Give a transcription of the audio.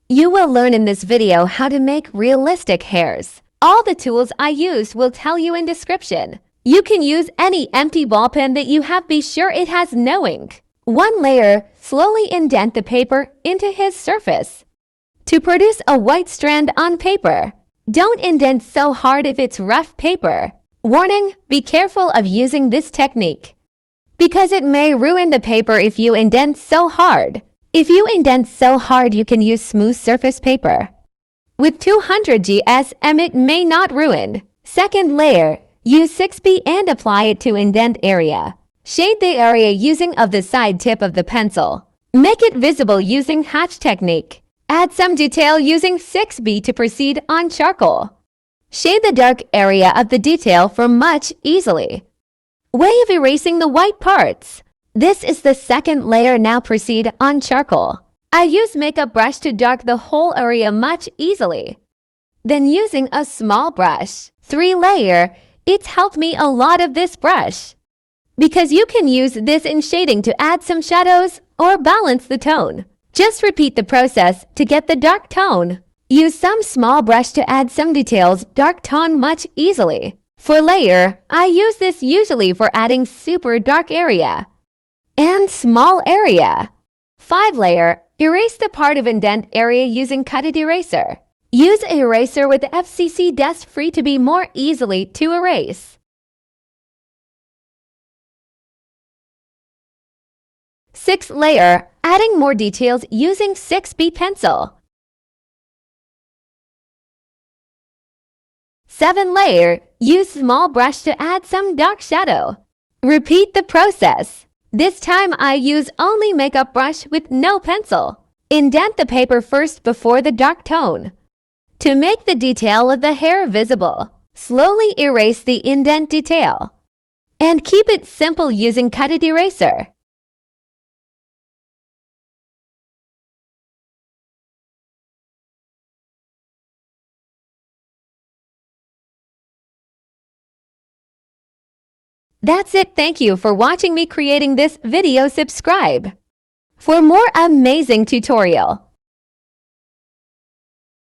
You will learn in this video how to make realistic hairs. All the tools I used will tell you in description. You can use any empty ball pen that you have. Be sure it has no ink. 1 layer, slowly indent the paper into his surface to produce a white strand on paper. Don't indent so hard if it's rough paper. Warning, be careful of using this technique because it may ruin the paper if you indent so hard. If you indent so hard, you can use smooth surface paper with 200 GSM, it may not ruin. Second layer, use 6B and apply it to indent area. Shade the area using of the side tip of the pencil. Make it visible using hatch technique. Add some detail using 6B to proceed on charcoal. Shade the dark area of the detail for much easily. Way of erasing the white parts. This is the second layer. Now proceed on charcoal. I use makeup brush to dark the whole area much easily. Then using a small brush. 3 layer, it's helped me a lot of this brush because you can use this in shading to add some shadows or balance the tone. Just repeat the process to get the dark tone. Use some small brush to add some details, dark tone much easily. For layer, I use this usually for adding super dark area and small area. 5 layer, erase the part of indent area using cutted eraser. Use eraser with FCC dust free to be more easily to erase. 6 layer, adding more details using 6B pencil. 7 layer, use small brush to add some dark shadow. Repeat the process. This time I use only makeup brush with no pencil. Indent the paper first before the dark tone to make the detail of the hair visible. Slowly erase the indent detail and keep it simple using cutted eraser. That's it. Thank you for watching me creating this video. Subscribe for more amazing tutorial.